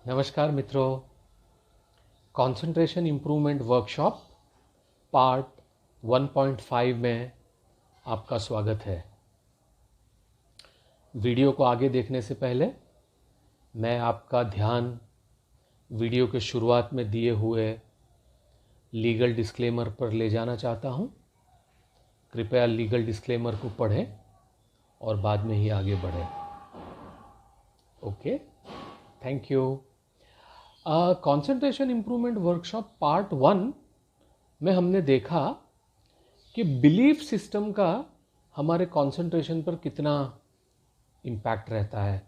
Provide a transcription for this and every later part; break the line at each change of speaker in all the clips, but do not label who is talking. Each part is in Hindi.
नमस्कार मित्रों, कंसंट्रेशन इम्प्रूवमेंट वर्कशॉप पार्ट 1.5 में आपका स्वागत है। वीडियो को आगे देखने से पहले मैं आपका ध्यान वीडियो के शुरुआत में दिए हुए लीगल डिस्क्लेमर पर ले जाना चाहता हूं। कृपया लीगल डिस्क्लेमर को पढ़ें और बाद में ही आगे बढ़ें। Okay, thank you. Concentration improvement workshop part 1 में हमने देखा कि बिलीफ सिस्टम का हमारे कंसंट्रेशन पर कितना इम्पैक्ट रहता है।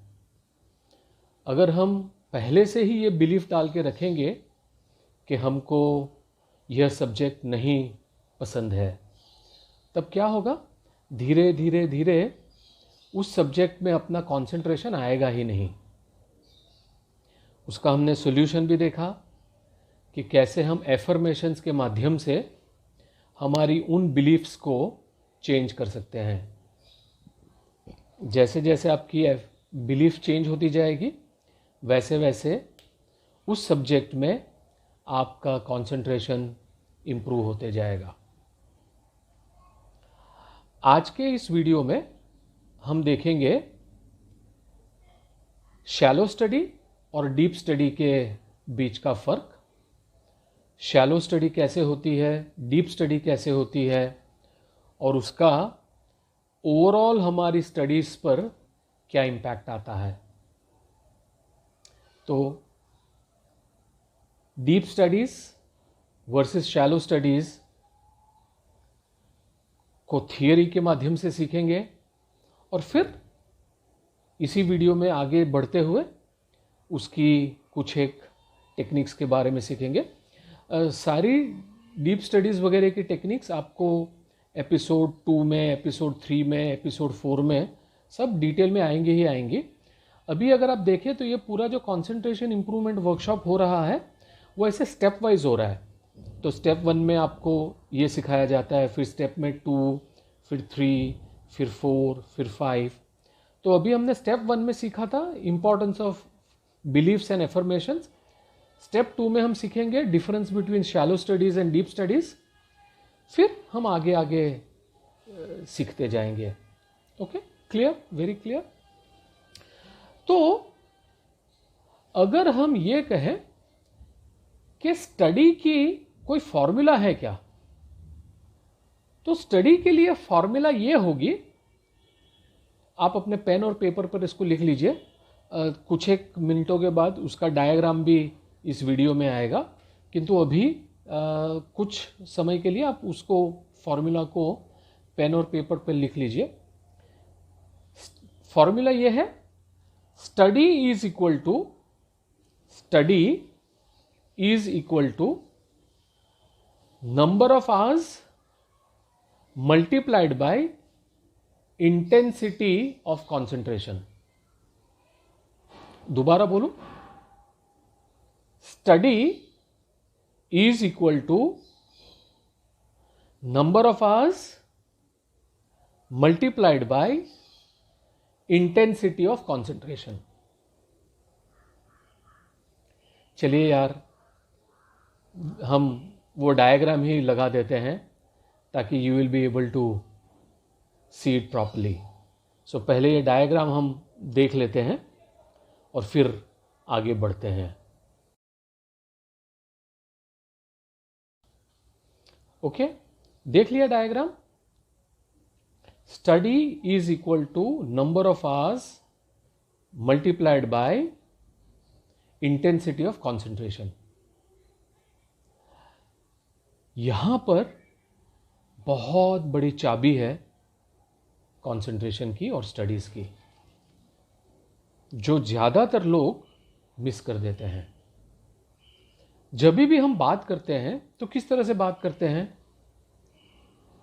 अगर हम पहले से ही ये बिलीफ डाल के रखेंगे कि हमको यह सब्जेक्ट नहीं पसंद है, तब क्या होगा? धीरे धीरे धीरे उस सब्जेक्ट में अपना कंसंट्रेशन आएगा ही नहीं। उसका हमने सॉल्यूशन भी देखा कि कैसे हम एफर्मेशंस के माध्यम से हमारी उन बिलीफ्स को चेंज कर सकते हैं। जैसे जैसे आपकी बिलीफ चेंज होती जाएगी, वैसे वैसे उस सब्जेक्ट में आपका कंसंट्रेशन इम्प्रूव होते जाएगा। आज के इस वीडियो में हम देखेंगे शैलो स्टडी और डीप स्टडी के बीच का फ़र्क। शैलो स्टडी कैसे होती है, डीप स्टडी कैसे होती है, और उसका ओवरऑल हमारी स्टडीज़ पर क्या इम्पैक्ट आता है। तो deep studies versus shallow studies को थियरी के माध्यम से सीखेंगे और फिर इसी वीडियो में आगे बढ़ते हुए उसकी कुछ एक टेक्निक्स के बारे में सीखेंगे। सारी डीप स्टडीज़ वगैरह की टेक्निक्स आपको एपिसोड 2 में, एपिसोड 3 में, एपिसोड 4 में सब डिटेल में आएंगे ही आएंगे। अभी अगर आप देखें तो ये पूरा जो कंसंट्रेशन इम्प्रूवमेंट वर्कशॉप हो रहा है वो ऐसे स्टेप वाइज हो रहा है। तो स्टेप 1 में आपको ये सिखाया जाता है, फिर स्टेप में 2, फिर 3, फिर 4, फिर 5। तो अभी हमने स्टेप 1 में सीखा था importance of beliefs and affirmations. Step 2 में हम सीखेंगे difference between shallow studies and deep studies. फिर हम आगे आगे सीखते जाएंगे। Okay, clear, very clear. तो अगर हम ये कहें कि स्टडी की कोई फॉर्मूला है क्या, तो स्टडी के लिए फॉर्मूला ये होगी, आप अपने पेन और पेपर पर इसको लिख लीजिए। कुछ एक मिनटों के बाद उसका डायग्राम भी इस वीडियो में आएगा, किंतु अभी कुछ समय के लिए आप उसको फॉर्मूला को पेन और पेपर पर लिख लीजिए। फॉर्मूला ये है, study is equal to number of hours multiplied by intensity of concentration. दोबारा बोलूं, study is equal to number of hours multiplied by intensity of concentration. चलिए यार, हम वो डायग्राम ही लगा देते हैं ताकि you will be able to see it properly. So पहले ये डायग्राम हम देख लेते हैं और फिर आगे बढ़ते हैं। ओके, देख लिया diagram. Study is equal to number of hours multiplied by intensity of concentration. यहां पर बहुत बड़ी चाबी है कंसंट्रेशन की और स्टडीज की, जो ज़्यादातर लोग मिस कर देते हैं। जब भी हम बात करते हैं तो किस तरह से बात करते हैं?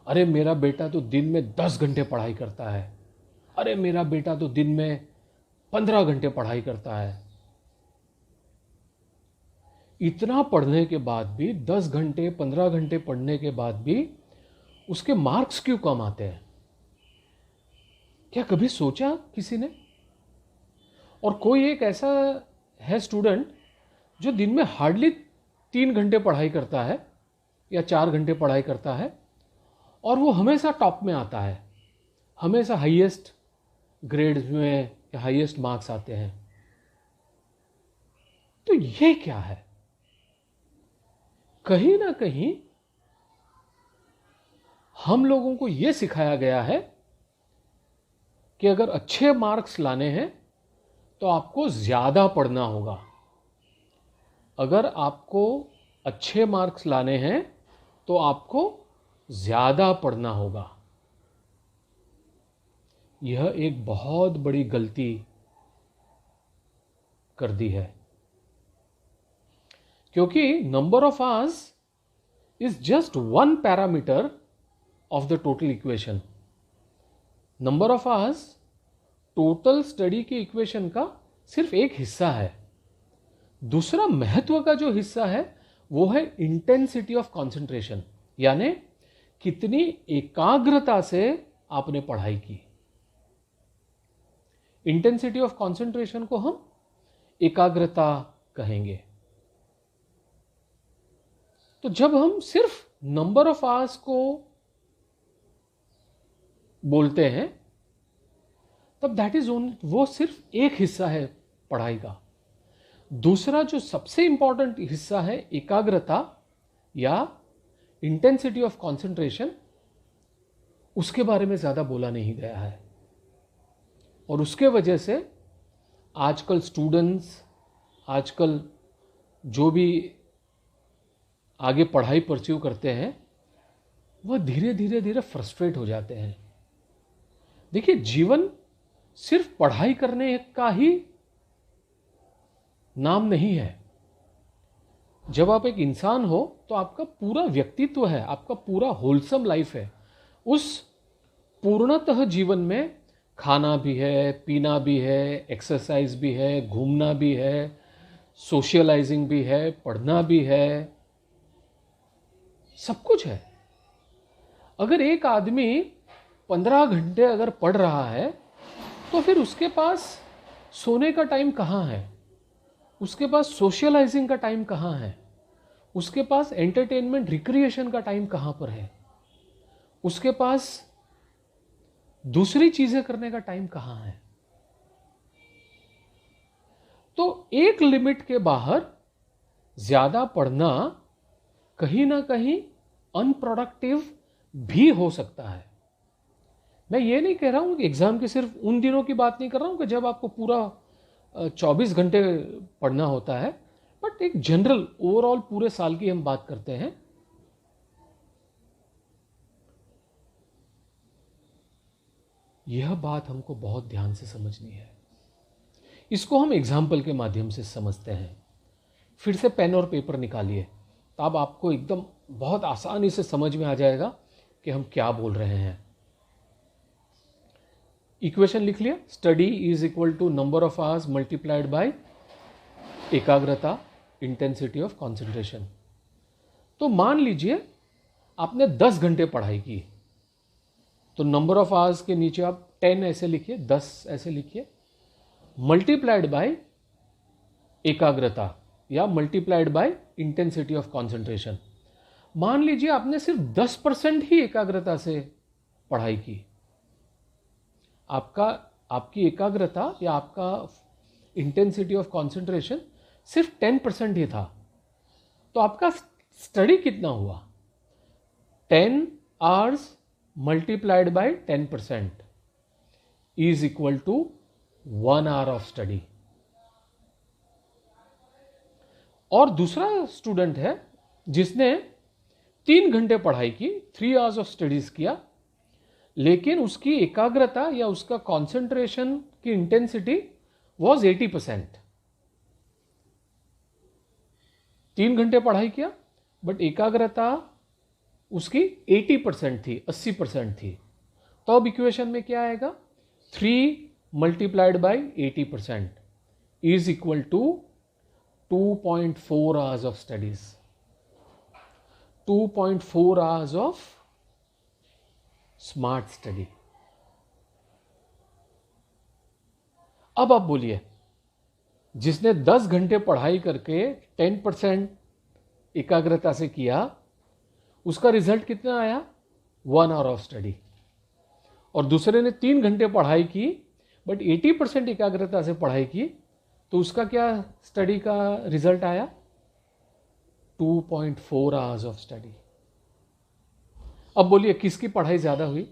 अरे मेरा बेटा तो दिन में 10 घंटे पढ़ाई करता है, अरे मेरा बेटा तो दिन में 15 घंटे पढ़ाई करता है। इतना पढ़ने के बाद भी, 10 घंटे 15 घंटे पढ़ने के बाद भी उसके मार्क्स क्यों कम आते हैं? क्या कभी सोचा किसी ने? और कोई एक ऐसा है स्टूडेंट जो दिन में हार्डली 3 घंटे पढ़ाई करता है या 4 घंटे पढ़ाई करता है और वो हमेशा टॉप में आता है, हमेशा हाईएस्ट ग्रेड्स में या हाईएस्ट मार्क्स आते हैं, तो ये क्या है? कहीं ना कहीं हम लोगों को यह सिखाया गया है कि अगर अच्छे मार्क्स लाने हैं तो आपको ज्यादा पढ़ना होगा। अगर आपको अच्छे मार्क्स लाने हैं तो आपको ज्यादा पढ़ना होगा। यह एक बहुत बड़ी गलती कर दी है, क्योंकि number of hours is just one parameter of the total equation. Number of hours total study की इक्वेशन का सिर्फ एक हिस्सा है। दूसरा महत्व का जो हिस्सा है वो है इंटेंसिटी ऑफ कंसंट्रेशन, यानी कितनी एकाग्रता से आपने पढ़ाई की। इंटेंसिटी ऑफ कंसंट्रेशन को हम एकाग्रता कहेंगे। तो जब हम सिर्फ नंबर ऑफ आवर्स को बोलते हैं तब दैट इज ओनली, वो सिर्फ एक हिस्सा है पढ़ाई का। दूसरा जो सबसे इंपॉर्टेंट हिस्सा है एकाग्रता या इंटेंसिटी ऑफ कंसंट्रेशन, उसके बारे में ज्यादा बोला नहीं गया है। और उसके वजह से आजकल स्टूडेंट्स, आजकल जो भी आगे पढ़ाई परस्यू करते हैं, वह धीरे धीरे धीरे फ्रस्ट्रेट हो जाते हैं। देखिए, जीवन सिर्फ पढ़ाई करने का ही नाम नहीं है। जब आप एक इंसान हो तो आपका पूरा व्यक्तित्व है, आपका पूरा होलसम लाइफ है। उस पूर्णतः जीवन में खाना भी है, पीना भी है, एक्सरसाइज भी है, घूमना भी है, सोशलाइजिंग भी है, पढ़ना भी है, सब कुछ है। अगर एक आदमी 15 घंटे अगर पढ़ रहा है तो फिर उसके पास सोने का टाइम कहाँ है? उसके पास सोशलाइजिंग का टाइम कहाँ है? उसके पास एंटरटेनमेंट रिक्रिएशन का टाइम कहाँ पर है? उसके पास दूसरी चीजें करने का टाइम कहाँ है? तो एक लिमिट के बाहर ज्यादा पढ़ना कहीं ना कहीं अनप्रोडक्टिव भी हो सकता है। मैं ये नहीं कह रहा हूं कि एग्जाम के सिर्फ उन दिनों की बात नहीं कर रहा हूं कि जब आपको पूरा 24 घंटे पढ़ना होता है, बट एक जनरल ओवरऑल पूरे साल की हम बात करते हैं। यह बात हमको बहुत ध्यान से समझनी है। इसको हम एग्जाम्पल के माध्यम से समझते हैं। फिर से पेन और पेपर निकालिए, तब आपको एकदम बहुत आसानी से समझ में आ जाएगा कि हम क्या बोल रहे हैं। इक्वेशन लिख लिया, study is equal to number of hours multiplied by एकाग्रता, इंटेंसिटी ऑफ कंसंट्रेशन। तो मान लीजिए आपने 10 घंटे पढ़ाई की, तो नंबर ऑफ आवर्स के नीचे आप 10 ऐसे लिखिए, 10 ऐसे लिखिए, मल्टीप्लाइड बाय एकाग्रता या multiplied by intensity of concentration. मान लीजिए आपने सिर्फ 10% ही एकाग्रता से पढ़ाई की, आपकी एकाग्रता या आपका इंटेंसिटी ऑफ कंसंट्रेशन सिर्फ 10% ही था, तो आपका स्टडी कितना हुआ? 10 hours multiplied by 10% is equal to 1 hour of study. और दूसरा स्टूडेंट है जिसने 3 घंटे पढ़ाई की, 3 आवर्स ऑफ स्टडीज किया, लेकिन उसकी एकाग्रता या उसका कंसंट्रेशन की इंटेंसिटी वॉज 80%। 3 घंटे पढ़ाई किया बट एकाग्रता उसकी 80% थी, 80% थी। तो अब इक्वेशन में क्या आएगा? 3 multiplied by 80% is equal to 2.4 hours of studies, 2.4 hours of smart study. अब आप बोलिए, जिसने 10 घंटे पढ़ाई करके 10% एकाग्रता से किया, उसका रिजल्ट कितना आया? 1 आवर ऑफ स्टडी। और दूसरे ने 3 घंटे पढ़ाई की बट 80% एकाग्रता से पढ़ाई की, तो उसका क्या स्टडी का रिजल्ट आया? 2.4 आवर्स ऑफ स्टडी। अब बोलिए किसकी पढ़ाई ज्यादा हुई?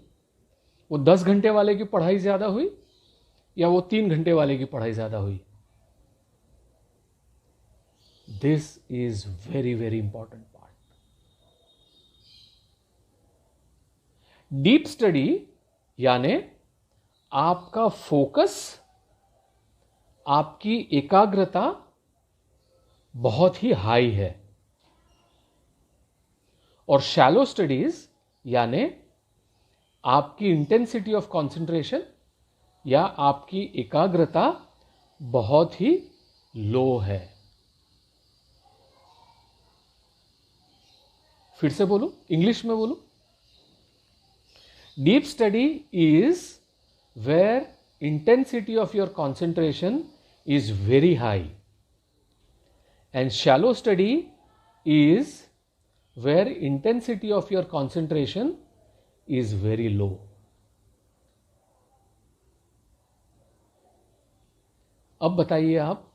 वो 10 घंटे वाले की पढ़ाई ज्यादा हुई या वो 3 घंटे वाले की पढ़ाई ज्यादा हुई? This is very very important part. Deep study यानी आपका फोकस, आपकी एकाग्रता बहुत ही हाई है। और शैलो स्टडीज यानी आपकी इंटेंसिटी ऑफ कंसंट्रेशन या आपकी एकाग्रता बहुत ही लो है। फिर से बोलूं, इंग्लिश में बोलूं। Deep study is where intensity of your concentration is very high, and shallow study is where intensity of your concentration is very low. अब बताइए आप,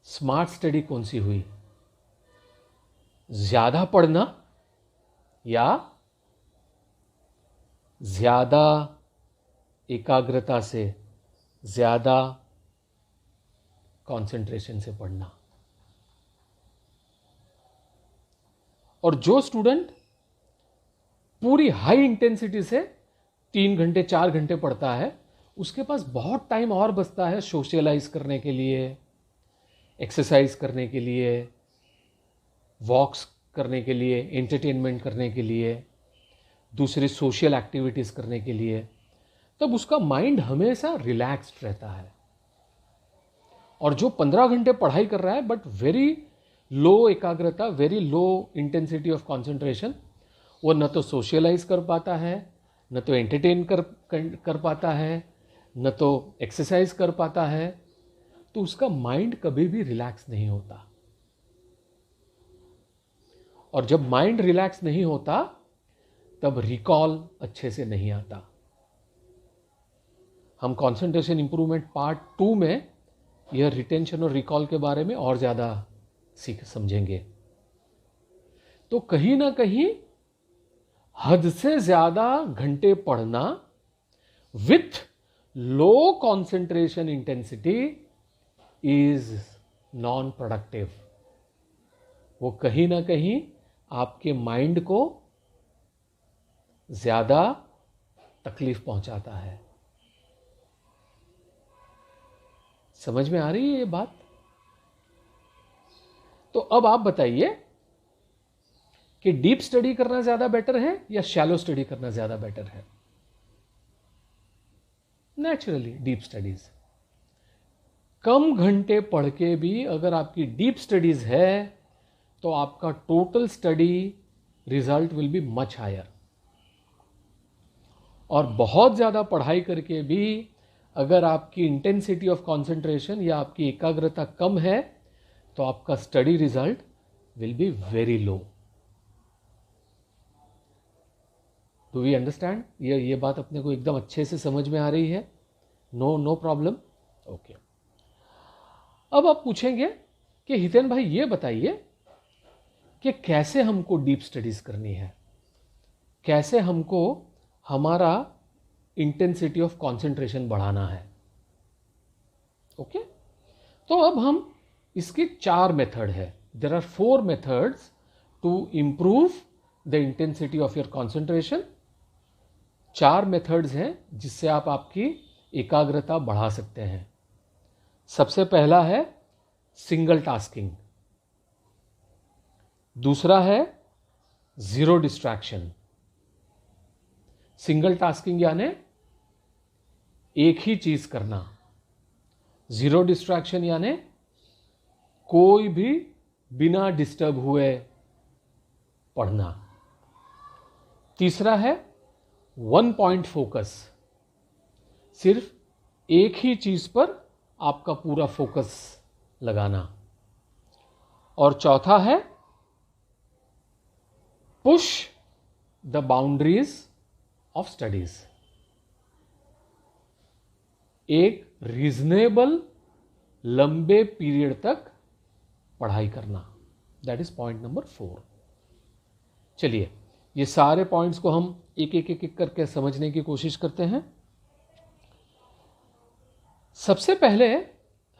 स्मार्ट स्टडी कौन सी हुई? ज्यादा पढ़ना या ज्यादा एकाग्रता से, ज्यादा कंसंट्रेशन से पढ़ना? और जो स्टूडेंट पूरी हाई इंटेंसिटी से 3 घंटे 4 घंटे पढ़ता है, उसके पास बहुत टाइम और बचता है सोशलाइज करने के लिए, एक्सरसाइज करने के लिए, वॉक्स करने के लिए, एंटरटेनमेंट करने के लिए, दूसरे सोशल एक्टिविटीज करने के लिए। तब उसका माइंड हमेशा रिलैक्स्ड रहता है। और जो 15 घंटे पढ़ाई कर रहा है बट वेरी लो एकाग्रता, very low intensity of concentration, वो न तो सोशलाइज कर पाता है, न तो एंटरटेन कर पाता है, न तो एक्सरसाइज कर पाता है, तो उसका माइंड कभी भी रिलैक्स नहीं होता। और जब माइंड रिलैक्स नहीं होता तब रिकॉल अच्छे से नहीं आता। हम कंसंट्रेशन इंप्रूवमेंट पार्ट 2 में यह रिटेंशन और रिकॉल के बारे में और ज़्यादा समझेंगे। तो कहीं ना कहीं हद से ज़्यादा घंटे पढ़ना with low concentration intensity is non productive. वो कहीं ना कहीं आपके माइंड को ज़्यादा तकलीफ पहुंचाता है। समझ में आ रही है ये बात? तो अब आप बताइए कि डीप स्टडी करना ज्यादा बेटर है या शैलो स्टडी करना ज्यादा बेटर है? Naturally deep studies. कम घंटे पढ़ के भी अगर आपकी डीप स्टडीज है तो आपका total study result will be much higher. और बहुत ज्यादा पढ़ाई करके भी अगर आपकी इंटेंसिटी ऑफ कंसंट्रेशन या आपकी एकाग्रता कम है तो आपका study result will be very low. Do we understand? ये बात अपने को एकदम अच्छे से समझ में आ रही है? No problem? ओके। अब आप पूछेंगे कि हितेन भाई ये बताइए कि कैसे हमको डीप स्टडीज करनी है, कैसे हमको हमारा इंटेंसिटी ऑफ कंसंट्रेशन बढ़ाना है। ओके, तो अब हम इसके 4 मेथड है। There are 4 methods to improve the intensity of your concentration. 4 methods हैं जिससे आप आपकी एकाग्रता बढ़ा सकते हैं। सबसे पहला है सिंगल टास्किंग, दूसरा है जीरो डिस्ट्रैक्शन। सिंगल टास्किंग यानी एक ही चीज करना, जीरो डिस्ट्रैक्शन यानी कोई भी बिना डिस्टर्ब हुए पढ़ना। तीसरा है 1 पॉइंट फोकस, सिर्फ एक ही चीज पर आपका पूरा फोकस लगाना। और चौथा है push the boundaries of studies. एक रीजनेबल लंबे पीरियड तक पढ़ाई करना, दैट इज पॉइंट नंबर 4। चलिए ये सारे पॉइंट्स को हम एक एक करके समझने की कोशिश करते हैं। सबसे पहले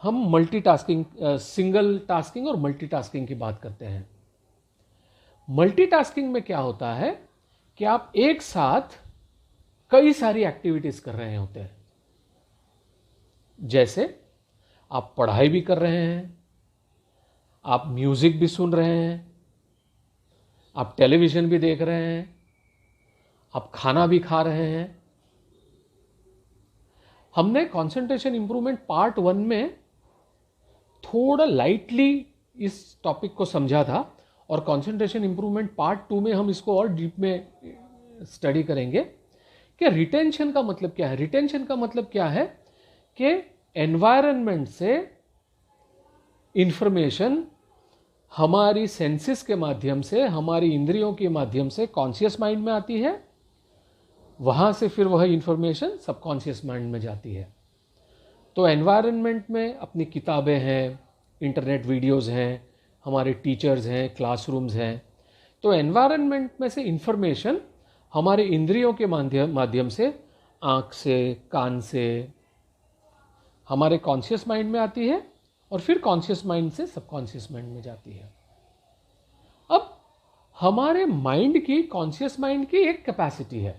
हम मल्टीटास्किंग, सिंगल टास्किंग और मल्टीटास्किंग की बात करते हैं। मल्टीटास्किंग में क्या होता है कि आप एक साथ कई सारी एक्टिविटीज कर रहे होते हैं। जैसे आप पढ़ाई भी कर रहे हैं, आप म्यूजिक भी सुन रहे हैं, आप टेलीविजन भी देख रहे हैं, आप खाना भी खा रहे हैं। हमने कंसंट्रेशन इंप्रूवमेंट पार्ट 1 में थोड़ा लाइटली इस टॉपिक को समझा था, और कंसंट्रेशन इंप्रूवमेंट पार्ट 2 में हम इसको और डीप में स्टडी करेंगे कि रिटेंशन का मतलब क्या है। रिटेंशन का मतलब क्या है कि एनवायरनमेंट से इंफॉर्मेशन हमारी सेंसेस के माध्यम से, हमारी इंद्रियों के माध्यम से कॉन्शियस माइंड में आती है, वहां से फिर वह इंफॉर्मेशन सबकॉन्शियस माइंड में जाती है। तो एनवायरनमेंट में अपनी किताबें हैं, इंटरनेट वीडियोस हैं, हमारे टीचर्स हैं, क्लासरूम्स हैं। तो एनवायरनमेंट में से इंफॉर्मेशन हमारे इंद्रियों के माध्यम से, आँख से, कान से हमारे कॉन्शियस माइंड में आती है, और फिर कॉन्शियस माइंड से सबकॉन्शियस माइंड में जाती है। अब हमारे माइंड की, कॉन्शियस माइंड की एक कैपेसिटी है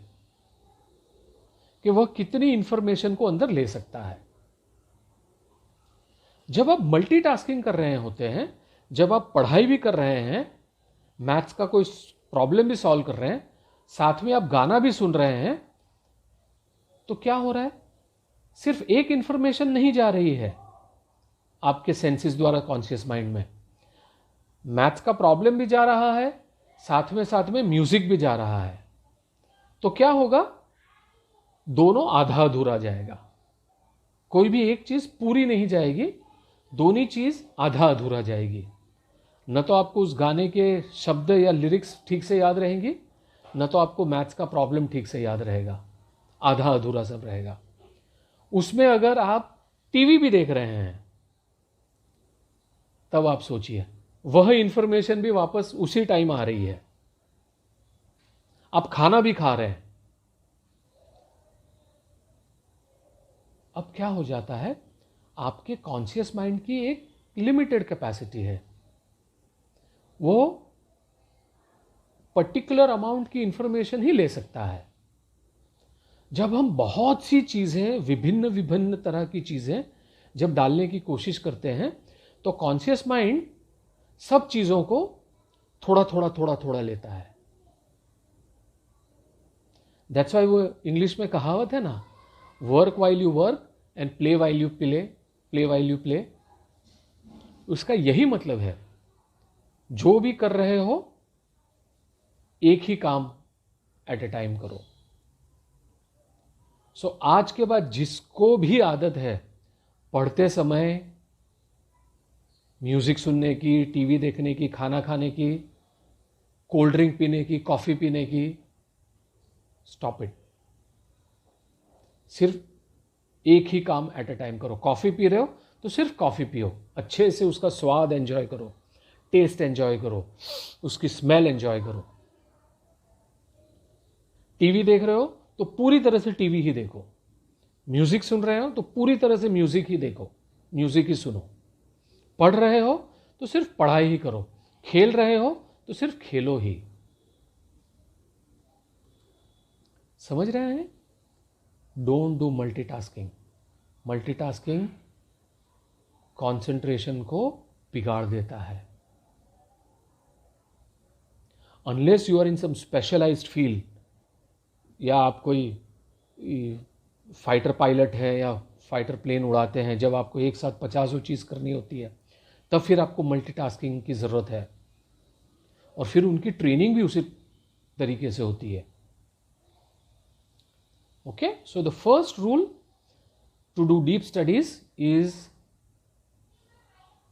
कि वह कितनी इंफॉर्मेशन को अंदर ले सकता है। जब आप मल्टीटास्किंग कर रहे होते हैं, जब आप पढ़ाई भी कर रहे हैं, मैथ्स का कोई प्रॉब्लम भी सॉल्व कर रहे हैं, साथ में आप गाना भी सुन रहे हैं, तो क्या हो रहा है? सिर्फ एक इंफॉर्मेशन नहीं जा रही है आपके सेंसेस द्वारा कॉन्शियस माइंड में, मैथ्स का प्रॉब्लम भी जा रहा है, साथ में म्यूजिक भी जा रहा है। तो क्या होगा? दोनों आधा अधूरा जाएगा, कोई भी एक चीज पूरी नहीं जाएगी, दोनों चीज आधा अधूरा जाएगी। न तो आपको उस गाने के शब्द या लिरिक्स ठीक से याद रहेंगी, न तो आपको मैथ्स का प्रॉब्लम ठीक से याद रहेगा, आधा अधूरा सब रहेगा। उसमें अगर आप टीवी भी देख रहे हैं, तब आप सोचिए, वह इंफॉर्मेशन भी वापस उसी टाइम आ रही है। आप खाना भी खा रहे हैं, अब क्या हो जाता है? आपके कॉन्शियस माइंड की एक लिमिटेड कैपेसिटी है, वो पर्टिकुलर अमाउंट की इंफॉर्मेशन ही ले सकता है। जब हम बहुत सी चीजें, विभिन्न विभिन्न तरह की चीजें जब डालने की कोशिश करते हैं, तो कॉन्शियस माइंड सब चीजों को थोड़ा थोड़ा लेता है। दैट्स वाई वो इंग्लिश में कहावत है ना, work while you work and play while you play, play while you play. उसका यही मतलब है, जो भी कर रहे हो एक ही काम एट ए टाइम करो। सो आज के बाद जिसको भी आदत है पढ़ते समय म्यूजिक सुनने की, टीवी देखने की, खाना खाने की, कोल्ड ड्रिंक पीने की, कॉफी पीने की, स्टॉप इट। सिर्फ एक ही काम एट ए टाइम करो। कॉफी पी रहे हो तो सिर्फ कॉफी पियो, अच्छे से उसका स्वाद एंजॉय करो, टेस्ट एंजॉय करो, उसकी स्मेल एंजॉय करो। टीवी देख रहे हो तो पूरी तरह से टीवी ही देखो, म्यूजिक सुन रहे हो तो पूरी तरह से म्यूजिक ही देखो, म्यूजिक ही सुनो। पढ़ रहे हो तो सिर्फ पढ़ाई ही करो, खेल रहे हो तो सिर्फ खेलो ही। समझ रहे हैं? Don't do multitasking. Multitasking concentration को बिगाड़ देता है। Unless you are in some specialised field, या आप कोई फाइटर पायलट है या फाइटर प्लेन उड़ाते हैं, जब आपको एक साथ 50 चीज़ करनी होती है, तब फिर आपको मल्टीटास्किंग की ज़रूरत है, और फिर उनकी ट्रेनिंग भी उसी तरीके से होती है। Okay, so the first rule to do deep studies is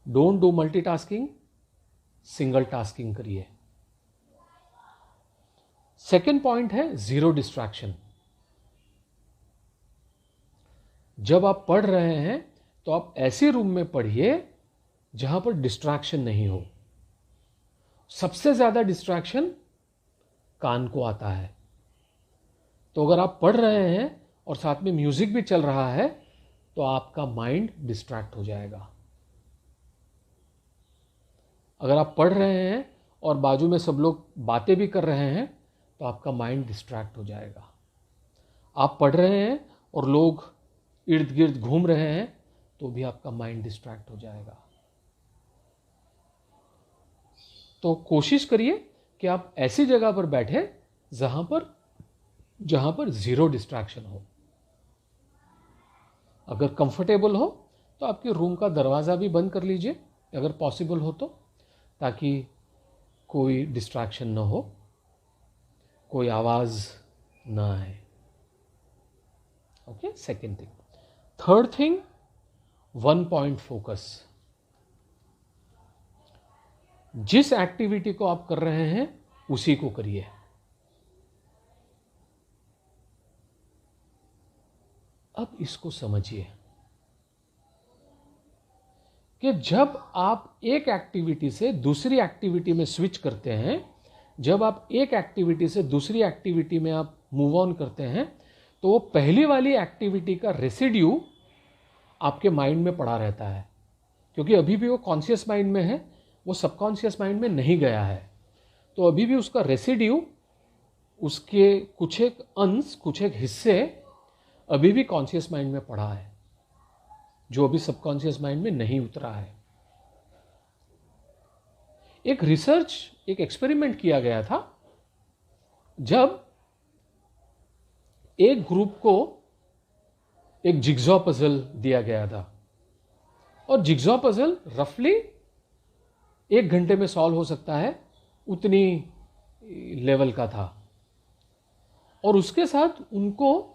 don't do multitasking, single tasking करिए। सेकेंड पॉइंट है जीरो डिस्ट्रैक्शन। जब आप पढ़ रहे हैं तो आप ऐसे रूम में पढ़िए जहां पर डिस्ट्रैक्शन नहीं हो। सबसे ज्यादा डिस्ट्रैक्शन कान को आता है। तो अगर आप पढ़ रहे हैं और साथ में म्यूजिक भी चल रहा है तो आपका माइंड डिस्ट्रैक्ट हो जाएगा। अगर आप पढ़ रहे हैं और बाजू में सब लोग बातें भी कर रहे हैं तो आपका माइंड डिस्ट्रैक्ट हो जाएगा। आप पढ़ रहे हैं और लोग इर्द गिर्द घूम रहे हैं तो भी आपका माइंड डिस्ट्रैक्ट हो जाएगा। तो कोशिश करिए कि आप ऐसी जगह पर बैठे जहां पर जीरो डिस्ट्रैक्शन हो। अगर कंफर्टेबल हो तो आपके रूम का दरवाज़ा भी बंद कर लीजिए अगर पॉसिबल हो तो, ताकि कोई डिस्ट्रैक्शन ना हो, कोई आवाज़ ना आए। Okay, second thing. Third thing, 1 point focus. जिस एक्टिविटी को आप कर रहे हैं उसी को करिए। अब इसको समझिए कि जब आप एक एक्टिविटी से दूसरी एक्टिविटी में स्विच करते हैं, जब आप एक एक्टिविटी से दूसरी एक्टिविटी में आप मूव ऑन करते हैं, तो वो पहली वाली एक्टिविटी का रेसिड्यू आपके माइंड में पड़ा रहता है, क्योंकि अभी भी वो कॉन्शियस माइंड में है, वो सबकॉन्शियस माइंड में नहीं गया है। तो अभी भी उसका रेसिड्यू, उसके कुछ एक अंश, कुछ एक हिस्से अभी भी कॉन्शियस माइंड में पड़ा है, जो अभी सबकॉन्शियस माइंड में नहीं उतरा है। एक एक्सपेरिमेंट किया गया था, जब एक ग्रुप को एक जिग्जॉ पजल दिया गया था और जिग्जॉ पजल रफली 1 घंटे में सॉल्व हो सकता है, उतनी लेवल का था। और उसके साथ उनको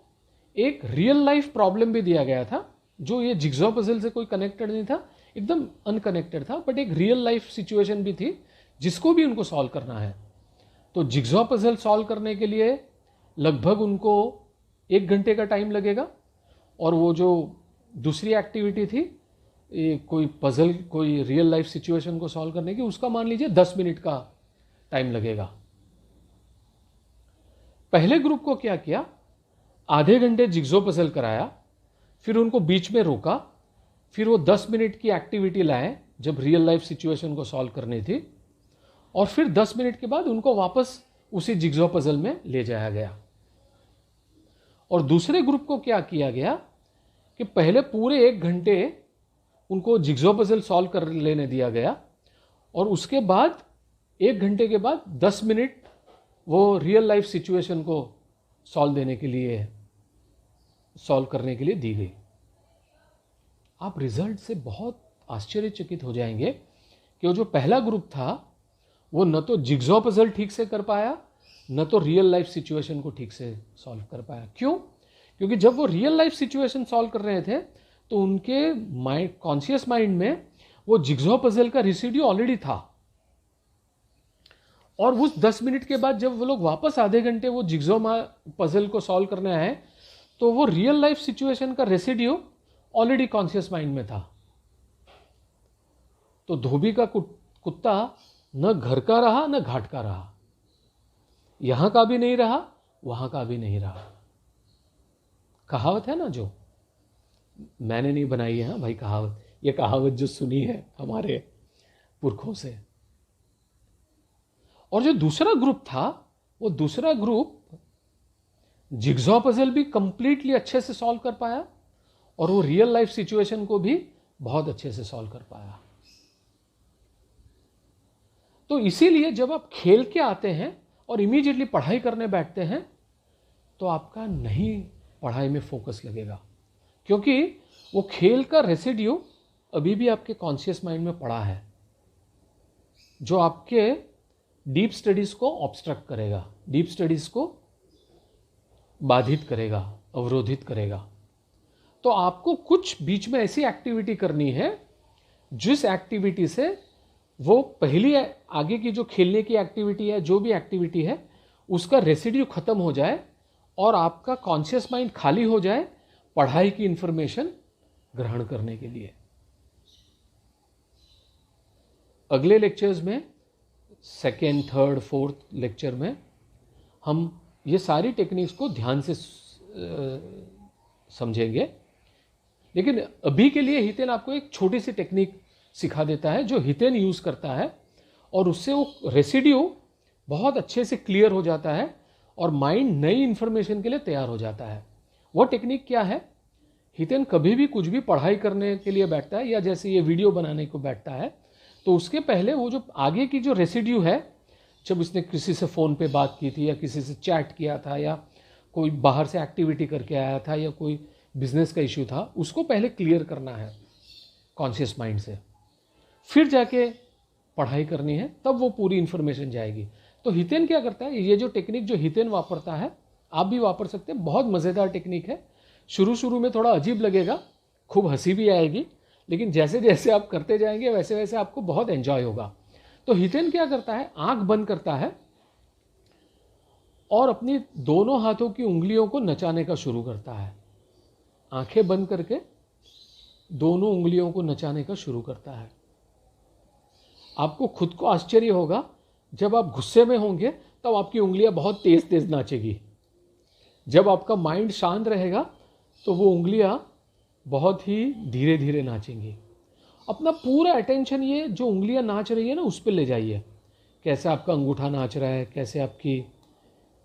एक रियल लाइफ प्रॉब्लम भी दिया गया था, जो ये जिग्जॉ पजल से कोई कनेक्टेड नहीं था, एकदम अनकनेक्टेड था, बट एक रियल लाइफ सिचुएशन भी थी जिसको भी उनको सॉल्व करना है। तो जिग्जॉ पजल सॉल्व करने के लिए लगभग उनको 1 घंटे का टाइम लगेगा, और वो जो दूसरी एक्टिविटी थी, कोई पजल, कोई रियल लाइफ सिचुएशन को सॉल्व करने की, उसका मान लीजिए 10 मिनट का टाइम लगेगा। पहले ग्रुप को क्या किया, आधे घंटे जिग्जो पजल कराया, फिर उनको बीच में रोका, फिर वो 10 मिनट की एक्टिविटी लाए जब रियल लाइफ सिचुएशन को सॉल्व करनी थी, और फिर 10 मिनट के बाद उनको वापस उसी जिग्जो पजल में ले जाया गया। और दूसरे ग्रुप को क्या किया गया कि पहले पूरे 1 घंटे उनको जिग्जो पजल सॉल्व कर लेने दिया गया, और उसके बाद 1 घंटे के बाद 10 मिनट वो रियल लाइफ सिचुएशन को सॉल्व करने के लिए दी गई। आप रिजल्ट से बहुत आश्चर्यचकित हो जाएंगे कि वो जो पहला ग्रुप था वो न तो जिग्जॉ पजल ठीक से कर पाया, न तो रियल लाइफ सिचुएशन को ठीक से सॉल्व कर पाया। क्यों? क्योंकि जब वो रियल लाइफ सिचुएशन सॉल्व कर रहे थे तो उनके माइंड, कॉन्शियस माइंड में वो जिग्जॉ पजल का रेसिड्यू ऑलरेडी था, और उस 10 मिनट के बाद जब वो लोग वापस आधे घंटे वो जिग्जॉ पजल को सॉल्व करने आए तो वो रियल लाइफ सिचुएशन का रेसिड्यू ऑलरेडी कॉन्शियस माइंड में था। तो धोबी का कुत्ता न घर का रहा न घाट का रहा, यहां का भी नहीं रहा, वहां का भी नहीं रहा। कहावत है ना, जो मैंने नहीं बनाई है भाई कहावत, ये कहावत जो सुनी है हमारे पुरखों से। और जो दूसरा ग्रुप था, वो दूसरा ग्रुप जिग्जॉ पजल भी कंप्लीटली अच्छे से सॉल्व कर पाया, और वो रियल लाइफ सिचुएशन को भी बहुत अच्छे से सॉल्व कर पाया। तो इसीलिए जब आप खेल के आते हैं और इमीडिएटली पढ़ाई करने बैठते हैं तो आपका नहीं पढ़ाई में फोकस लगेगा, क्योंकि वो खेल का रेसिड्यू अभी भी आपके कॉन्शियस माइंड में पड़ा है, जो आपके डीप स्टडीज को ऑब्स्ट्रक्ट करेगा, डीप स्टडीज को बाधित करेगा, अवरोधित करेगा। तो आपको कुछ बीच में ऐसी एक्टिविटी करनी है जिस एक्टिविटी से वो पहली आगे की जो खेलने की एक्टिविटी है, जो भी एक्टिविटी है, उसका रेसिड्यू खत्म हो जाए और आपका कॉन्शियस माइंड खाली हो जाए पढ़ाई की इंफॉर्मेशन ग्रहण करने के लिए। अगले लेक्चर्स में, सेकेंड, थर्ड, फोर्थ लेक्चर में हम ये सारी टेक्निक्स को ध्यान से समझेंगे। लेकिन अभी के लिए हितेन आपको एक छोटी सी टेक्निक सिखा देता है जो हितेन यूज़ करता है, और उससे वो रेसिड्यू बहुत अच्छे से क्लियर हो जाता है और माइंड नई इंफॉर्मेशन के लिए तैयार हो जाता है। वो टेक्निक क्या है? हितेन कभी भी कुछ भी पढ़ाई करने के लिए बैठता है या जैसे ये वीडियो बनाने को बैठता है, तो उसके पहले वो जो आगे की जो रेसिड्यू है, जब उसने किसी से फ़ोन पे बात की थी या किसी से चैट किया था या कोई बाहर से एक्टिविटी करके आया था या कोई बिजनेस का इश्यू था, उसको पहले क्लियर करना है कॉन्शियस माइंड से, फिर जाके पढ़ाई करनी है, तब वो पूरी इंफॉर्मेशन जाएगी। तो हितेन क्या करता है, ये जो टेक्निक जो हितेन वापरता है आप भी वापर सकते हैं। बहुत मज़ेदार टेक्निक है। शुरू में थोड़ा अजीब लगेगा, खूब हंसी भी आएगी, लेकिन जैसे जैसे आप करते जाएंगे वैसे वैसे आपको बहुत एंजॉय होगा। तो हितेन क्या करता है, आंख बंद करता है और अपनी दोनों हाथों की उंगलियों को नचाने का शुरू करता है। आंखें बंद करके दोनों उंगलियों को नचाने का शुरू करता है। आपको खुद को आश्चर्य होगा, जब आप गुस्से में होंगे तब आपकी उंगलियां बहुत तेज तेज नाचेगी। जब आपका माइंड शांत रहेगा तो वो उंगलियां बहुत ही धीरे धीरे नाचेंगी। अपना पूरा अटेंशन ये जो उंगलियां नाच रही है ना, उस पर ले जाइए। कैसे आपका अंगूठा नाच रहा है, कैसे आपकी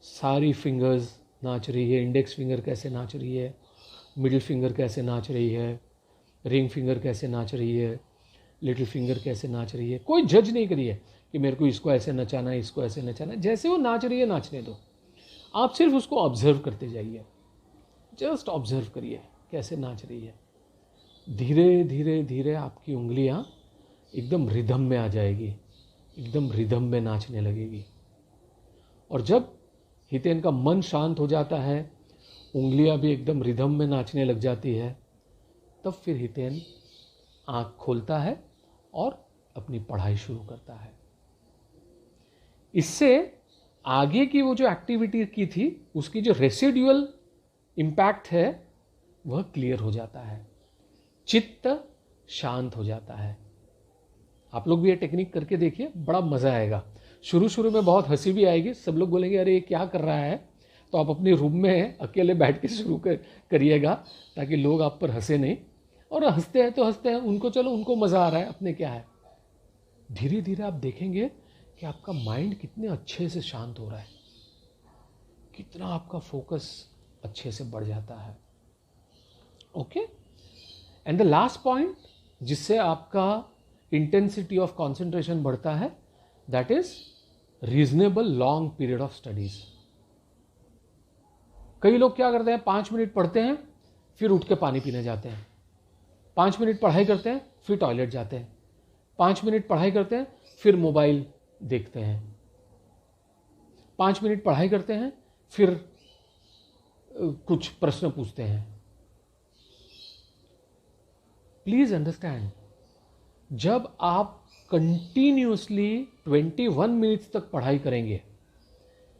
सारी फिंगर्स नाच रही है, इंडेक्स फिंगर कैसे नाच रही है, मिडिल फिंगर कैसे नाच रही है, रिंग फिंगर कैसे नाच रही है, लिटिल फिंगर कैसे नाच रही है। कोई जज नहीं करिए कि मेरे को इसको ऐसे नचाना है, इसको ऐसे नचाना है। जैसे वो नाच रही है नाचने दो, आप सिर्फ उसको ऑब्जर्व करते जाइए। जस्ट ऑब्जर्व करिए कैसे नाच रही है। धीरे धीरे धीरे आपकी उंगलियां एकदम रिदम में आ जाएगी, एकदम रिदम में नाचने लगेगी। और जब हितेन का मन शांत हो जाता है, उंगलियां भी एकदम रिदम में नाचने लग जाती है, तब फिर हितेन आँख खोलता है और अपनी पढ़ाई शुरू करता है। इससे आगे की वो जो एक्टिविटी की थी उसकी जो रेसिडुअल इम्पैक्ट है वह क्लियर हो जाता है, चित्त शांत हो जाता है। आप लोग भी ये टेक्निक करके देखिए, बड़ा मज़ा आएगा। शुरू में बहुत हंसी भी आएगी, सब लोग बोलेंगे अरे ये क्या कर रहा है। तो आप अपने रूम में अकेले बैठ के शुरू करिएगा ताकि लोग आप पर हंसे नहीं, और हंसते हैं तो हंसते हैं, उनको चलो उनको मज़ा आ रहा है, अपने क्या है। धीरे धीरे आप देखेंगे कि आपका माइंड कितने अच्छे से शांत हो रहा है, कितना आपका फोकस अच्छे से बढ़ जाता है। Okay, and the last point जिससे आपका इंटेंसिटी ऑफ कंसंट्रेशन बढ़ता है, that is reasonable long period of studies. कई लोग क्या करते हैं, 5 मिनट पढ़ते हैं फिर उठ के पानी पीने जाते हैं, 5 मिनट पढ़ाई करते हैं फिर टॉयलेट जाते हैं, 5 मिनट पढ़ाई करते हैं फिर मोबाइल देखते हैं, 5 मिनट पढ़ाई करते हैं फिर कुछ प्रश्न पूछते हैं। प्लीज अंडरस्टैंड, जब आप कंटिन्यूसली 21 मिनट्स तक पढ़ाई करेंगे,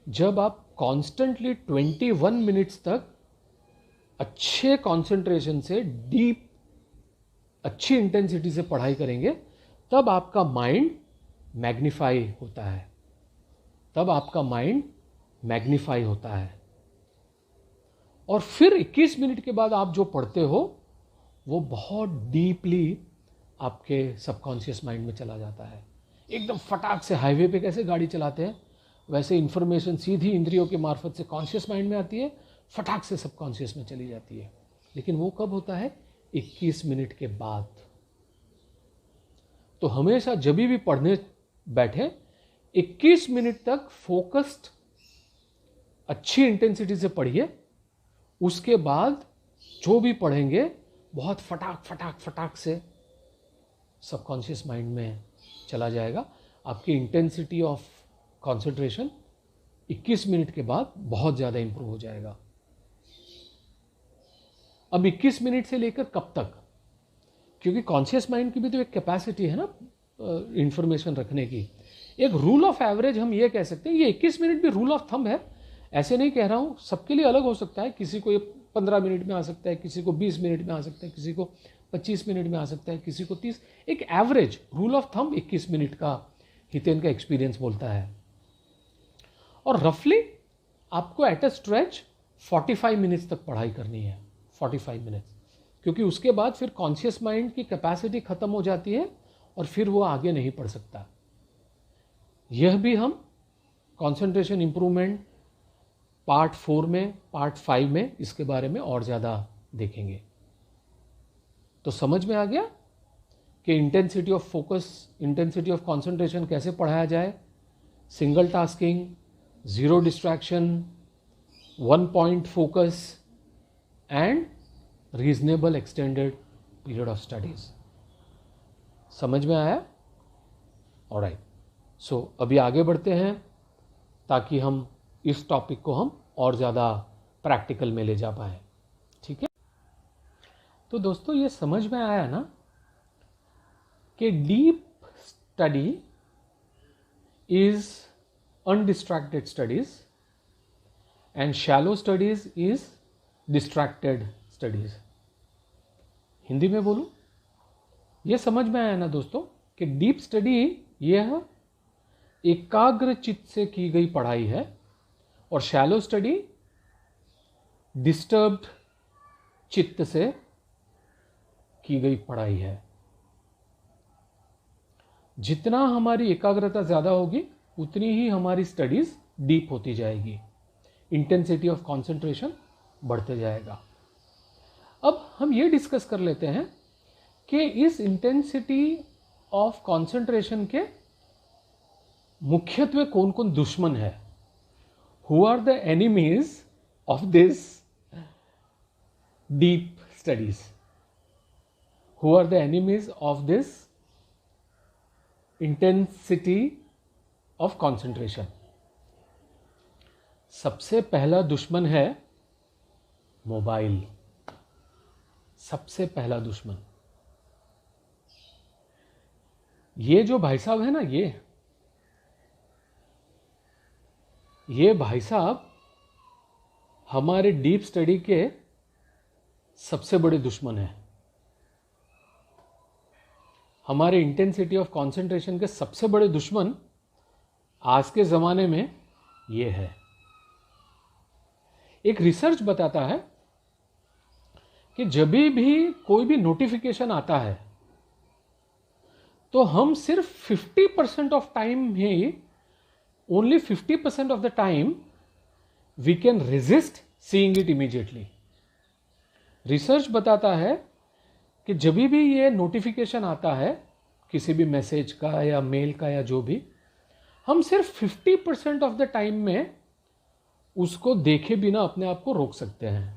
जब आप कॉन्स्टेंटली 21 मिनट्स तक अच्छे कंसंट्रेशन से, डीप अच्छी इंटेंसिटी से पढ़ाई करेंगे, तब आपका माइंड मैग्नीफाई होता है, तब आपका माइंड मैग्नीफाई होता है। और फिर 21 मिनट के बाद आप जो पढ़ते हो वो बहुत डीपली आपके सबकॉन्शियस माइंड में चला जाता है। एकदम फटाक से हाईवे पे कैसे गाड़ी चलाते हैं, वैसे इंफॉर्मेशन सीधी इंद्रियों के मार्फत से कॉन्शियस माइंड में आती है, फटाक से सबकॉन्शियस में चली जाती है। लेकिन वो कब होता है? 21 मिनट के बाद। तो हमेशा जब भी पढ़ने बैठे 21 मिनट तक फोकस्ड अच्छी इंटेंसिटी से पढ़िए। उसके बाद जो भी पढ़ेंगे बहुत फटाक फटाक फटाक से सबकॉन्शियस माइंड में चला जाएगा। आपकी इंटेंसिटी ऑफ कंसंट्रेशन 21 मिनट के बाद बहुत ज़्यादा इंप्रूव हो जाएगा। अब 21 मिनट से लेकर कब तक? क्योंकि कॉन्शियस माइंड की भी तो एक कैपेसिटी है ना इंफॉर्मेशन रखने की। एक रूल ऑफ एवरेज हम ये कह सकते हैं, ये 21 मिनट भी रूल ऑफ थंब है, ऐसे नहीं कह रहा हूँ, सबके लिए अलग हो सकता है। किसी को ये 15 मिनट में आ सकता है, किसी को 20 मिनट में आ सकता है, किसी को 25 मिनट में आ सकता है, किसी को 30। एक average rule of thumb 21 minute का हितेन का एक्सपीरियंस बोलता है। और रफली आपको एट अ स्ट्रेच 45 मिनट्स तक पढ़ाई करनी है, 45 मिनट्स, क्योंकि उसके बाद फिर कॉन्शियस माइंड की कैपेसिटी खत्म हो जाती है और फिर वो आगे नहीं पढ़ सकता। यह भी हम कंसंट्रेशन इंप्रूवमेंट पार्ट 4 में, पार्ट 5 में इसके बारे में और ज़्यादा देखेंगे। तो समझ में आ गया कि intensity of focus, intensity of concentration कैसे पढ़ाया जाए। Single tasking, zero distraction, 1 point focus and reasonable extended period of studies. समझ में आया? ऑलराइट, सो अभी आगे बढ़ते हैं ताकि हम इस टॉपिक को हम और ज़्यादा प्रैक्टिकल में ले जा पाए। ठीक है, तो दोस्तों ये समझ में आया ना कि deep study is undistracted studies and shallow studies is distracted studies. Hindi में बोलूं, ये समझ में आया ना दोस्तों कि डीप स्टडी यह एकाग्र चित्त से की गई पढ़ाई है और शैलो स्टडी डिस्टर्ब्ड चित्त से की गई पढ़ाई है। जितना हमारी एकाग्रता ज़्यादा होगी उतनी ही हमारी स्टडीज डीप होती जाएगी, इंटेंसिटी ऑफ कंसंट्रेशन बढ़ते जाएगा। अब हम ये डिस्कस कर लेते हैं कि इस इंटेंसिटी ऑफ कंसंट्रेशन के मुख्यत्वे कौन कौन दुश्मन है। Who are the enemies of this deep studies, who are the enemies of this intensity of concentration. सबसे पहला दुश्मन है मोबाइल, सबसे पहला दुश्मन। ये जो भाई साहब है ना, ये भाई साहब हमारे डीप स्टडी के सबसे बड़े दुश्मन हैं। हमारे इंटेंसिटी ऑफ कंसंट्रेशन के सबसे बड़े दुश्मन आज के ज़माने में ये है। एक रिसर्च बताता है कि जब भी कोई भी नोटिफिकेशन आता है तो हम सिर्फ 50% ऑफ टाइम ही, only 50% of the time we can resist seeing it immediately. Research बताता है कि जब भी ये नोटिफिकेशन आता है किसी भी मैसेज का या मेल का या जो भी, हम सिर्फ 50% ऑफ द टाइम में उसको देखे बिना अपने आप को रोक सकते हैं।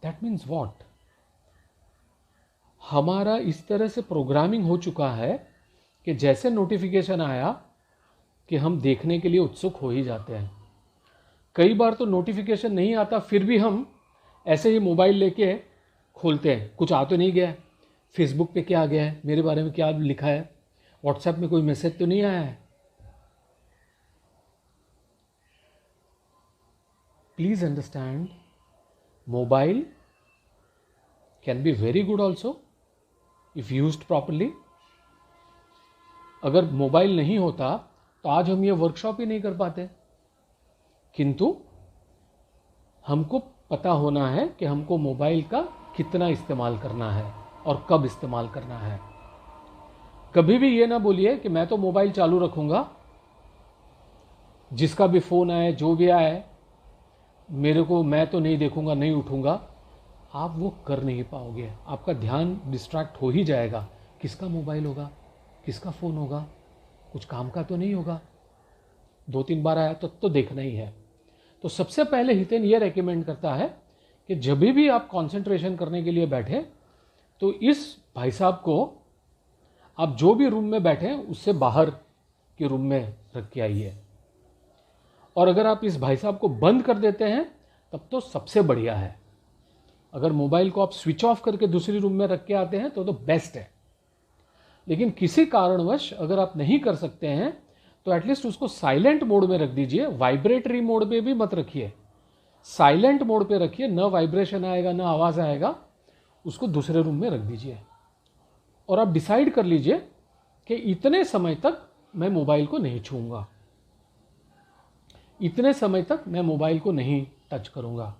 That means what? हमारा इस तरह से प्रोग्रामिंग हो चुका है कि जैसे नोटिफिकेशन आया कि हम देखने के लिए उत्सुक हो ही जाते हैं। कई बार तो नोटिफिकेशन नहीं आता फिर भी हम ऐसे ही मोबाइल लेके खोलते हैं, कुछ आ तो नहीं गया, फेसबुक पे क्या आ गया है, मेरे बारे में क्या लिखा है, व्हाट्सएप में कोई मैसेज तो नहीं आया है। Please understand, mobile can be very good also if used properly. अगर मोबाइल नहीं होता तो आज हम ये वर्कशॉप ही नहीं कर पाते, किंतु हमको पता होना है कि हमको मोबाइल का कितना इस्तेमाल करना है और कब इस्तेमाल करना है। कभी भी ये ना बोलिए कि मैं तो मोबाइल चालू रखूंगा, जिसका भी फ़ोन आए जो भी आए मेरे को, मैं तो नहीं देखूंगा, नहीं उठूंगा। आप वो कर नहीं पाओगे, आपका ध्यान डिस्ट्रैक्ट हो ही जाएगा। किसका मोबाइल होगा, किसका फ़ोन होगा, कुछ काम का तो नहीं होगा, 2-3 बार आया तो देखना ही है। तो सबसे पहले हितेन ये रेकमेंड करता है कि जब भी आप कंसंट्रेशन करने के लिए बैठे तो इस भाई साहब को आप जो भी रूम में बैठे उससे बाहर के रूम में रख के आइए। और अगर आप इस भाई साहब को बंद कर देते हैं तब तो सबसे बढ़िया है। अगर मोबाइल को आप स्विच ऑफ करके दूसरी रूम में रख के आते हैं तो बेस्ट है, लेकिन किसी कारणवश अगर आप नहीं कर सकते हैं तो एटलीस्ट उसको साइलेंट मोड में रख दीजिए। वाइब्रेटरी मोड पे भी मत रखिए, साइलेंट मोड पे रखिए, न वाइब्रेशन आएगा न आवाज़ आएगा, उसको दूसरे रूम में रख दीजिए। और आप डिसाइड कर लीजिए कि इतने समय तक मैं मोबाइल को नहीं छूऊंगा, इतने समय तक मैं मोबाइल को नहीं टच करूंगा।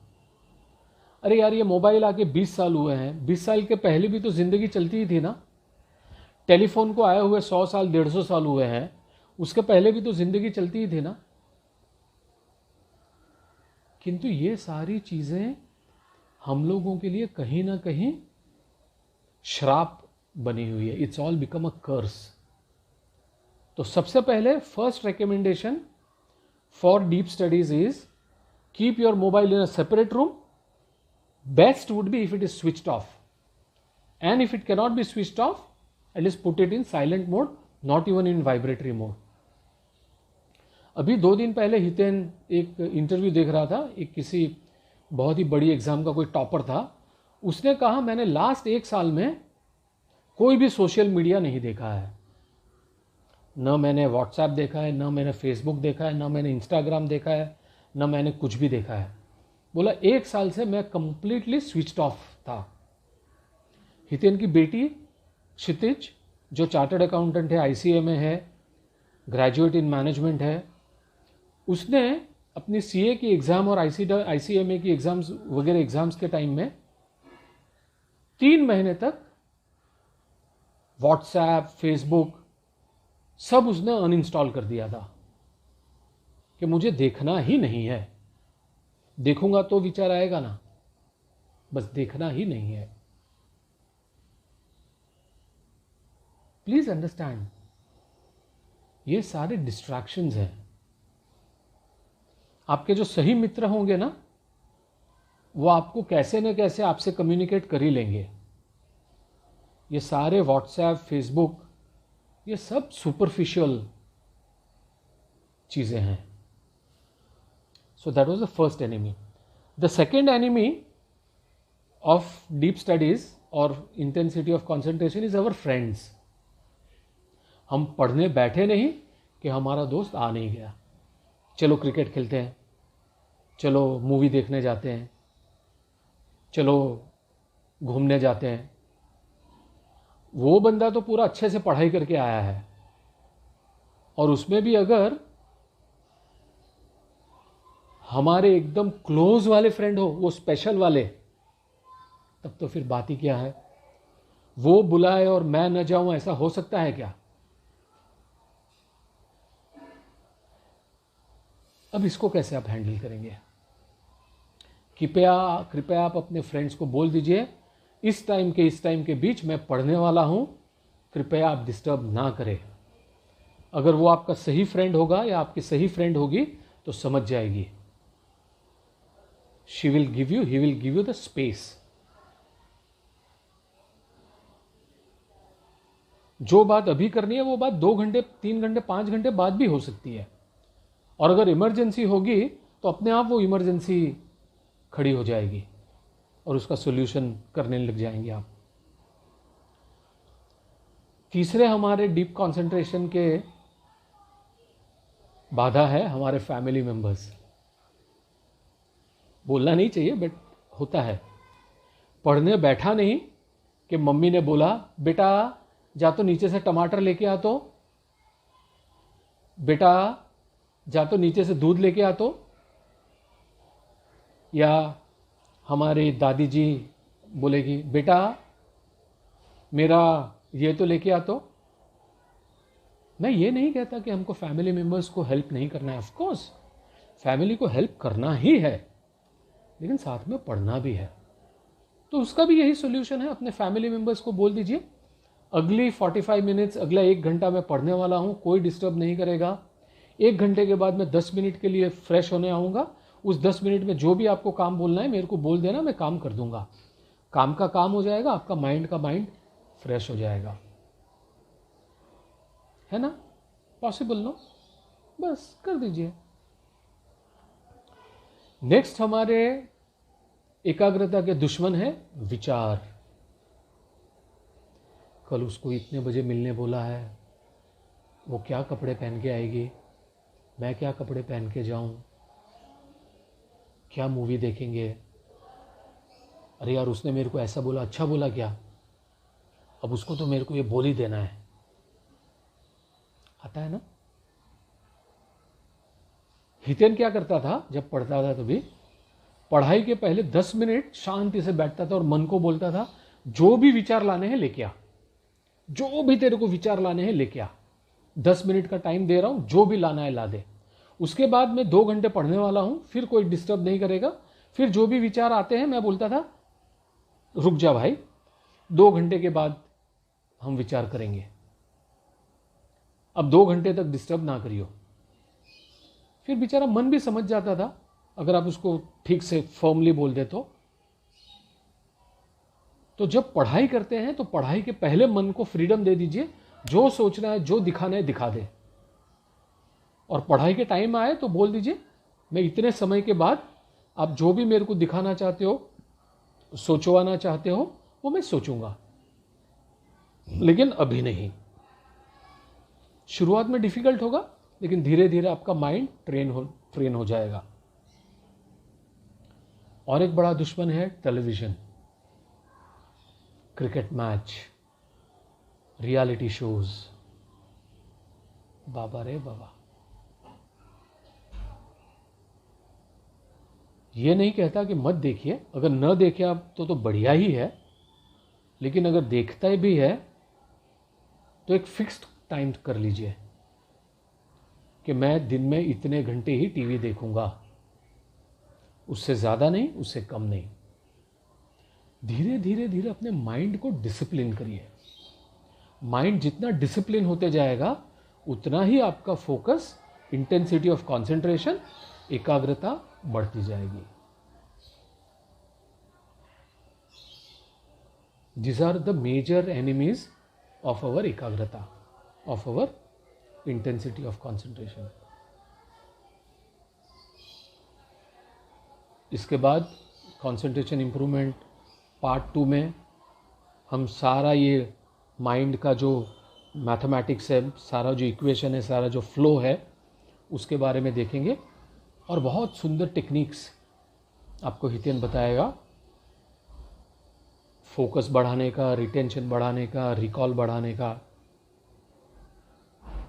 अरे यार, ये मोबाइल आके 20 साल हुए हैं, 20 साल के पहले भी तो ज़िंदगी चलती ही थी ना। टेलीफोन को आए हुए 100 साल 150 साल हुए हैं, उसके पहले भी तो ज़िंदगी चलती ही थी ना। किंतु ये सारी चीज़ें हम लोगों के लिए कहीं ना कहीं श्राप बनी हुई है। इट्स ऑल बिकम अ कर्स। तो सबसे पहले first recommendation for deep studies is keep your mobile in a separate room. Best would be if it is switched off, and if it cannot be switched off, at least put it in silent mode, not even in vibratory mode. अभी 2 दिन पहले हितेन एक इंटरव्यू देख रहा था, एक किसी बहुत ही बड़ी एग्जाम का कोई टॉपर था। उसने कहा मैंने लास्ट 1 साल में कोई भी सोशल मीडिया नहीं देखा है, न मैंने व्हाट्सएप देखा है, न मैंने फेसबुक देखा है, न मैंने इंस्टाग्राम देखा है, न मैंने कुछ भी देखा है। बोला 1 साल से मैं कंप्लीटली स्विच्ड ऑफ था। हितेन की बेटी क्षितिज, जो चार्टर्ड अकाउंटेंट है, ICA में है, ग्रेजुएट इन मैनेजमेंट है, उसने अपनी CA की एग्ज़ाम और ICMA की एग्ज़ाम्स वगैरह एग्ज़ाम्स के टाइम में 3 महीने तक व्हाट्सएप, फेसबुक सब उसने अनइंस्टॉल कर दिया था कि मुझे देखना ही नहीं है। देखूंगा तो विचार आएगा ना, बस देखना ही नहीं है। प्लीज अंडरस्टैंड, ये सारे डिस्ट्रैक्शंस हैं। आपके जो सही मित्र होंगे ना, वो आपको कैसे न कैसे आपसे कम्युनिकेट कर ही लेंगे। ये सारे व्हाट्सएप, फेसबुक, ये सब सुपरफिशियल चीजें हैं। So that was the first enemy. The second enemy of deep studies or intensity of concentration is our friends. हम पढ़ने बैठे नहीं कि हमारा दोस्त आ नहीं गया, चलो क्रिकेट खेलते हैं, चलो मूवी देखने जाते हैं, चलो घूमने जाते हैं। वो बंदा तो पूरा अच्छे से पढ़ाई करके आया है, और उसमें भी अगर हमारे एकदम क्लोज वाले फ्रेंड हो, वो स्पेशल वाले, तब तो फिर बात ही क्या है। वो बुलाए और मैं न जाऊं, ऐसा हो सकता है क्या? अब इसको कैसे आप हैंडल करेंगे? कृपया आप अपने फ्रेंड्स को बोल दीजिए, इस टाइम के बीच मैं पढ़ने वाला हूं, कृपया आप डिस्टर्ब ना करें। अगर वो आपका सही फ्रेंड होगा या आपकी सही फ्रेंड होगी तो समझ जाएगी। he will give you the space. जो बात अभी करनी है वो बात 2 घंटे, 3 घंटे, 5 घंटे बाद भी हो सकती है। और अगर इमरजेंसी होगी तो अपने आप वो इमरजेंसी खड़ी हो जाएगी और उसका सॉल्यूशन करने लग जाएंगे आप। तीसरे हमारे डीप कंसंट्रेशन के बाधा है हमारे फैमिली मेंबर्स। बोलना नहीं चाहिए बट होता है। पढ़ने बैठा नहीं कि मम्मी ने बोला बेटा जा तो नीचे से टमाटर लेके आ, तो बेटा जा तो नीचे से दूध लेके आ, तो या हमारी दादी जी बोलेगी बेटा मेरा ये तो लेके आ। तो मैं ये नहीं कहता कि हमको फैमिली मेंबर्स को हेल्प नहीं करना है। ऑफ कोर्स फैमिली को हेल्प करना ही है, लेकिन साथ में पढ़ना भी है। तो उसका भी यही सॉल्यूशन है। अपने फैमिली मेंबर्स को बोल दीजिए अगली 45 मिनट्स, अगला 1 घंटा मैं पढ़ने वाला हूं, कोई डिस्टर्ब नहीं करेगा। 1 घंटे के बाद मैं 10 मिनट के लिए फ्रेश होने आऊँगा। उस 10 मिनट में जो भी आपको काम बोलना है मेरे को बोल देना, मैं काम कर दूंगा। काम का काम हो जाएगा, आपका माइंड का माइंड फ्रेश हो जाएगा। है ना? Possible no? बस कर दीजिए। नेक्स्ट हमारे एकाग्रता के दुश्मन है विचार। कल उसको इतने बजे मिलने बोला है, वो क्या कपड़े पहन के आएगी, मैं क्या कपड़े पहन के जाऊं, क्या मूवी देखेंगे, अरे यार उसने मेरे को ऐसा बोला, अच्छा बोला क्या, अब उसको तो मेरे को ये बोल ही देना है। आता है ना। हितेन क्या करता था जब पढ़ता था, तभी पढ़ाई के पहले 10 मिनट शांति से बैठता था और मन को बोलता था जो भी विचार लाने हैं लेके आ, जो भी तेरे को विचार लाने हैं लेके आ, 10 मिनट का टाइम दे रहा हूं, जो भी लाना है ला दे। उसके बाद मैं 2 घंटे पढ़ने वाला हूं, फिर कोई डिस्टर्ब नहीं करेगा। फिर जो भी विचार आते हैं मैं बोलता था रुक जा भाई, 2 घंटे के बाद हम विचार करेंगे, अब 2 घंटे तक डिस्टर्ब ना करियो। फिर बेचारा मन भी समझ जाता था, अगर आप उसको ठीक से फर्मली बोल दे तो जब पढ़ाई करते हैं तो पढ़ाई के पहले मन को फ्रीडम दे दीजिए, जो सोचना है जो दिखाना है दिखा दे, और पढ़ाई के टाइम आए तो बोल दीजिए मैं इतने समय के बाद आप जो भी मेरे को दिखाना चाहते हो, सोचवाना चाहते हो, वो मैं सोचूंगा, लेकिन अभी नहीं। शुरुआत में डिफिकल्ट होगा, लेकिन धीरे धीरे आपका माइंड ट्रेन हो जाएगा। और एक बड़ा दुश्मन है television, cricket match, reality shows. बाबा रे बाबा, ये नहीं कहता कि मत देखिए, अगर न देखे आप तो बढ़िया ही है, लेकिन अगर देखता भी है तो एक फिक्स्ड टाइम कर लीजिए कि मैं दिन में इतने घंटे ही टीवी देखूंगा, उससे ज़्यादा नहीं, उससे कम नहीं। धीरे धीरे धीरे अपने माइंड को डिसिप्लिन करिए। माइंड जितना डिसिप्लिन होते जाएगा उतना ही आपका फोकस, इंटेंसिटी ऑफ कंसंट्रेशन, एकाग्रता बढ़ती जाएगी। These are the major enemies of our एकाग्रता, of our intensity of concentration. इसके बाद कंसंट्रेशन इम्प्रूवमेंट पार्ट 2 में हम सारा ये माइंड का जो मैथमेटिक्स है, सारा जो इक्वेशन है, सारा जो फ्लो है, उसके बारे में देखेंगे। और बहुत सुंदर टेक्निक्स आपको हितेन बताएगा, फोकस बढ़ाने का, रिटेंशन बढ़ाने का, रिकॉल बढ़ाने का।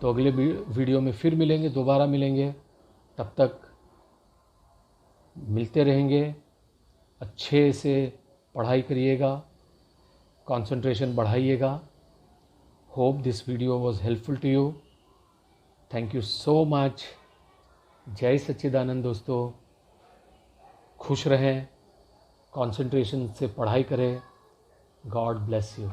तो अगले वीडियो में फिर मिलेंगे, दोबारा मिलेंगे। तब तक मिलते रहेंगे, अच्छे से पढ़ाई करिएगा, कंसंट्रेशन बढ़ाइएगा। Hope this video was helpful to you. Thank you so much. जय सच्चिदानंद दोस्तों, खुश रहें, कंसंट्रेशन से पढ़ाई करें। God bless you.